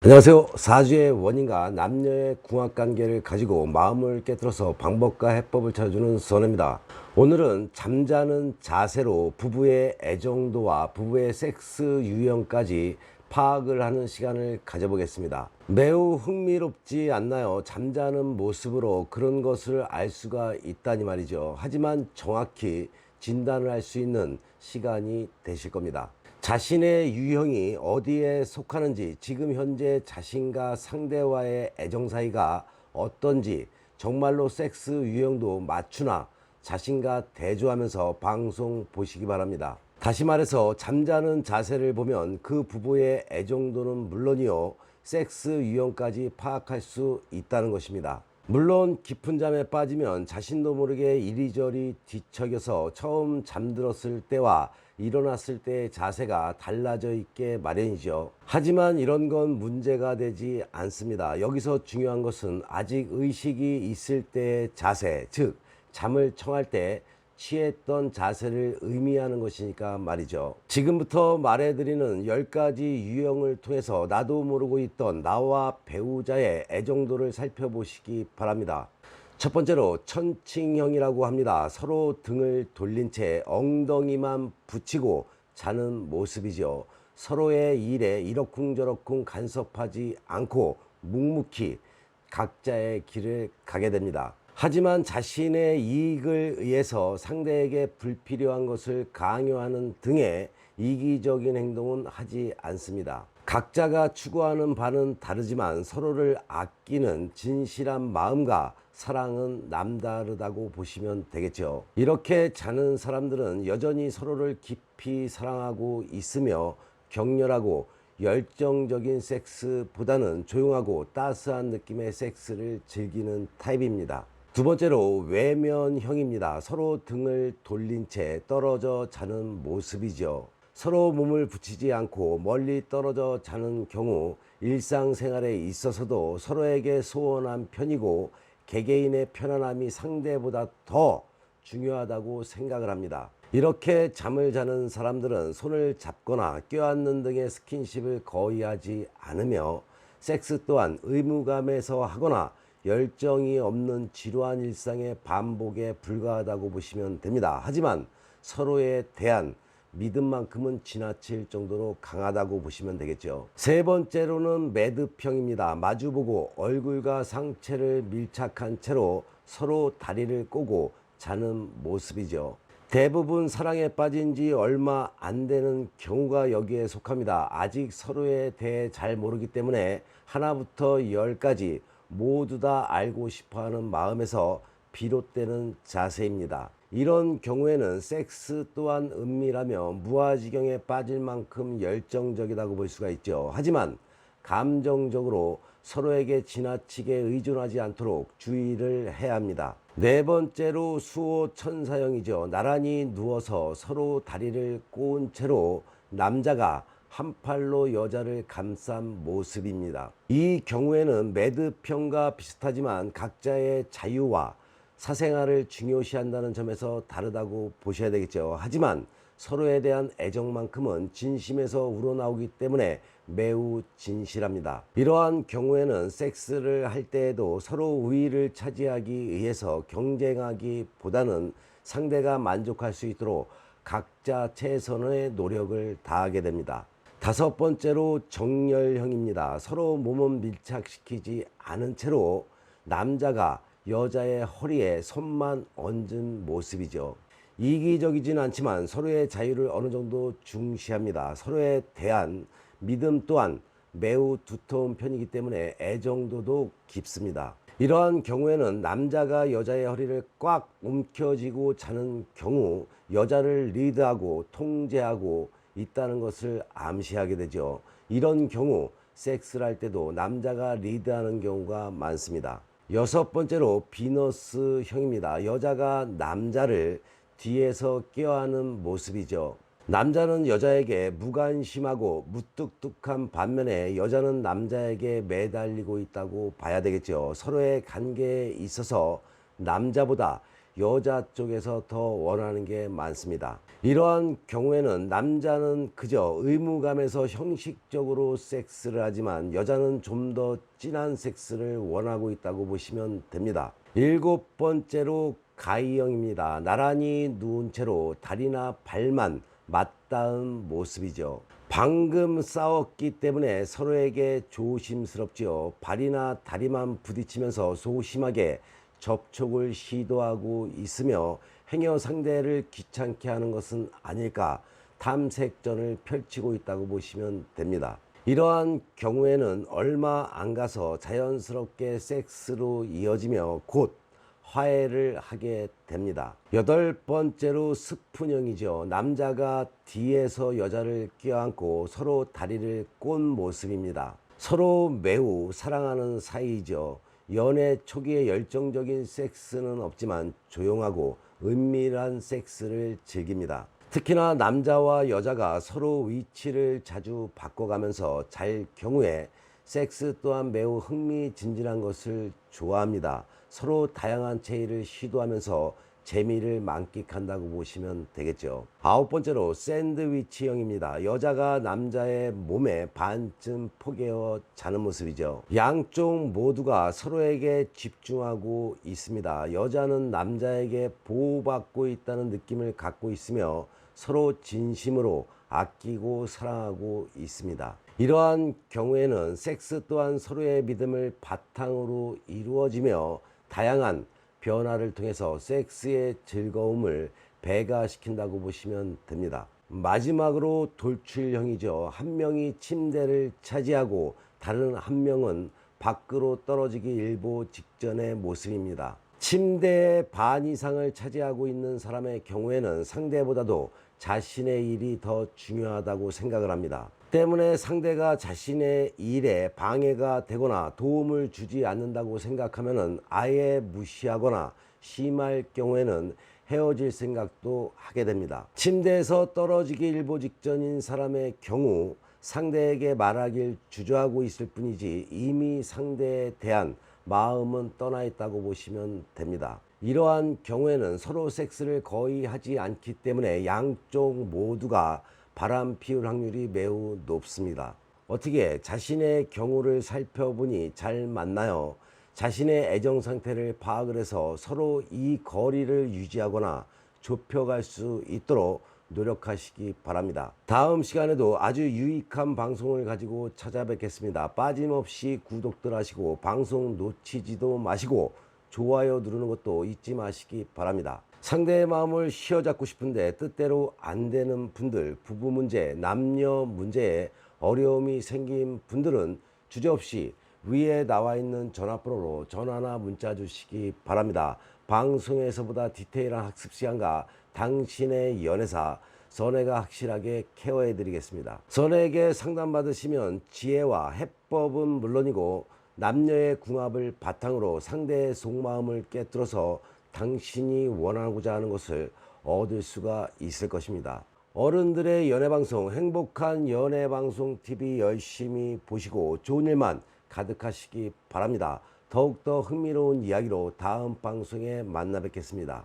안녕하세요. 사주의 원인과 남녀의 궁합관계를 가지고 마음을 깨뜨려서 방법과 해법을 찾아주는 선입니다. 오늘은 잠자는 자세로 부부의 애정도와 부부의 섹스 유형까지 파악을 하는 시간을 가져보겠습니다. 매우 흥미롭지 않나요? 잠자는 모습으로 그런 것을 알 수가 있다니 말이죠. 하지만 정확히 진단을 할 수 있는 시간이 되실 겁니다. 자신의 유형이 어디에 속하는지, 지금 현재 자신과 상대와의 애정 사이가 어떤지, 정말로 섹스 유형도 맞추나 자신과 대조하면서 방송 보시기 바랍니다. 다시 말해서 잠자는 자세를 보면 그 부부의 애정도는 물론이요, 섹스 유형까지 파악할 수 있다는 것입니다. 물론 깊은 잠에 빠지면 자신도 모르게 이리저리 뒤척여서 처음 잠들었을 때와 일어났을 때의 자세가 달라져 있게 마련이죠. 하지만 이런 건 문제가 되지 않습니다. 여기서 중요한 것은 아직 의식이 있을 때의 자세, 즉 잠을 청할 때 취했던 자세를 의미하는 것이니까 말이죠. 지금부터 말해드리는 10가지 유형을 통해서 나도 모르고 있던 나와 배우자의 애정도를 살펴보시기 바랍니다. 첫 번째로 천칭형이라고 합니다. 서로 등을 돌린 채 엉덩이만 붙이고 자는 모습이죠. 서로의 일에 이러쿵저러쿵 간섭하지 않고 묵묵히 각자의 길을 가게 됩니다. 하지만 자신의 이익을 위해서 상대에게 불필요한 것을 강요하는 등의 이기적인 행동은 하지 않습니다. 각자가 추구하는 바는 다르지만 서로를 아끼는 진실한 마음과 사랑은 남다르다고 보시면 되겠죠. 이렇게 자는 사람들은 여전히 서로를 깊이 사랑하고 있으며 격렬하고 열정적인 섹스보다는 조용하고 따스한 느낌의 섹스를 즐기는 타입입니다. 두 번째로 외면형입니다. 서로 등을 돌린 채 떨어져 자는 모습이죠. 서로 몸을 붙이지 않고 멀리 떨어져 자는 경우 일상생활에 있어서도 서로에게 소원한 편이고 개개인의 편안함이 상대보다 더 중요하다고 생각을 합니다. 이렇게 잠을 자는 사람들은 손을 잡거나 껴안는 등의 스킨십을 거의 하지 않으며 섹스 또한 의무감에서 하거나 열정이 없는 지루한 일상의 반복에 불과하다고 보시면 됩니다. 하지만 서로에 대한 믿음만큼은 지나칠 정도로 강하다고 보시면 되겠죠. 세 번째로는 매듭형입니다. 마주보고 얼굴과 상체를 밀착한 채로 서로 다리를 꼬고 자는 모습이죠. 대부분 사랑에 빠진 지 얼마 안 되는 경우가 여기에 속합니다. 아직 서로에 대해 잘 모르기 때문에 하나부터 열까지 모두 다 알고 싶어하는 마음에서 비롯되는 자세입니다. 이런 경우에는 섹스 또한 은밀하며 무아지경에 빠질 만큼 열정적이라고 볼 수가 있죠. 하지만 감정적으로 서로에게 지나치게 의존하지 않도록 주의를 해야 합니다. 네 번째로 수호천사형이죠. 나란히 누워서 서로 다리를 꼬은 채로 남자가 한 팔로 여자를 감싼 모습입니다. 이 경우에는 매듭형과 비슷하지만 각자의 자유와 사생활을 중요시한다는 점에서 다르다고 보셔야 되겠죠. 하지만 서로에 대한 애정만큼은 진심에서 우러나오기 때문에 매우 진실합니다. 이러한 경우에는 섹스를 할 때에도 서로 우위를 차지하기 위해서 경쟁하기보다는 상대가 만족할 수 있도록 각자 최선의 노력을 다하게 됩니다. 다섯 번째로 정렬형입니다. 서로 몸은 밀착시키지 않은 채로 남자가 여자의 허리에 손만 얹은 모습이죠. 이기적이진 않지만 서로의 자유를 어느 정도 중시합니다. 서로에 대한 믿음 또한 매우 두터운 편이기 때문에 애정도도 깊습니다. 이러한 경우에는 남자가 여자의 허리를 꽉 움켜쥐고 자는 경우 여자를 리드하고 통제하고 있다는 것을 암시하게 되죠. 이런 경우 섹스를 할 때도 남자가 리드하는 경우가 많습니다. 여섯 번째로 비너스형입니다. 여자가 남자를 뒤에서 껴안는 모습이죠. 남자는 여자에게 무관심하고 무뚝뚝한 반면에 여자는 남자에게 매달리고 있다고 봐야 되겠죠. 서로의 관계에 있어서 남자보다 여자 쪽에서 더 원하는 게 많습니다. 이러한 경우에는 남자는 그저 의무감에서 형식적으로 섹스를 하지만 여자는 좀 더 진한 섹스를 원하고 있다고 보시면 됩니다. 일곱 번째로 가이형입니다. 나란히 누운 채로 다리나 발만 맞닿은 모습이죠. 방금 싸웠기 때문에 서로에게 조심스럽지요. 발이나 다리만 부딪히면서 소심하게 접촉을 시도하고 있으며 행여 상대를 귀찮게 하는 것은 아닐까 탐색전을 펼치고 있다고 보시면 됩니다. 이러한 경우에는 얼마 안 가서 자연스럽게 섹스로 이어지며 곧 화해를 하게 됩니다. 여덟 번째로 스푼형이죠. 남자가 뒤에서 여자를 껴안고 서로 다리를 꼰 모습입니다. 서로 매우 사랑하는 사이죠. 연애 초기에 열정적인 섹스는 없지만 조용하고 은밀한 섹스를 즐깁니다. 특히나 남자와 여자가 서로 위치를 자주 바꿔가면서 잘 경우에 섹스 또한 매우 흥미진진한 것을 좋아합니다. 서로 다양한 체위를 시도하면서 재미를 만끽한다고 보시면 되겠죠. 아홉 번째로 샌드위치형입니다. 여자가 남자의 몸에 반쯤 포개어 자는 모습이죠. 양쪽 모두가 서로에게 집중하고 있습니다. 여자는 남자에게 보호받고 있다는 느낌을 갖고 있으며 서로 진심으로 아끼고 사랑하고 있습니다. 이러한 경우에는 섹스 또한 서로의 믿음을 바탕으로 이루어지며 다양한 변화를 통해서 섹스의 즐거움을 배가시킨다고 보시면 됩니다. 마지막으로 돌출형이죠. 한 명이 침대를 차지하고 다른 한 명은 밖으로 떨어지기 일보 직전의 모습입니다. 침대의 반 이상을 차지하고 있는 사람의 경우에는 상대보다도 자신의 일이 더 중요하다고 생각을 합니다. 때문에 상대가 자신의 일에 방해가 되거나 도움을 주지 않는다고 생각하면 아예 무시하거나 심할 경우에는 헤어질 생각도 하게 됩니다. 침대에서 떨어지기 일보 직전인 사람의 경우 상대에게 말하길 주저하고 있을 뿐이지 이미 상대에 대한 마음은 떠나 있다고 보시면 됩니다. 이러한 경우에는 서로 섹스를 거의 하지 않기 때문에 양쪽 모두가 바람 피울 확률이 매우 높습니다. 어떻게 자신의 경우를 살펴보니 잘 맞나요? 자신의 애정 상태를 파악을 해서 서로 이 거리를 유지하거나 좁혀갈 수 있도록 노력하시기 바랍니다. 다음 시간에도 아주 유익한 방송을 가지고 찾아뵙겠습니다. 빠짐없이 구독들 하시고 방송 놓치지도 마시고 좋아요 누르는 것도 잊지 마시기 바랍니다. 상대의 마음을 휘어잡고 싶은데 뜻대로 안 되는 분들, 부부 문제, 남녀 문제에 어려움이 생긴 분들은 주저없이 위에 나와 있는 전화번호로 전화나 문자 주시기 바랍니다. 방송에서보다 디테일한 학습 시간과 당신의 연애사 선혜가 확실하게 케어해 드리겠습니다. 선혜에게 상담받으시면 지혜와 해법은 물론이고 남녀의 궁합을 바탕으로 상대의 속마음을 깨뜨려서 당신이 원하고자 하는 것을 얻을 수가 있을 것입니다. 어른들의 연애방송 행복한 연애방송 TV 열심히 보시고 좋은 일만 가득하시기 바랍니다. 더욱더 흥미로운 이야기로 다음 방송에 만나 뵙겠습니다.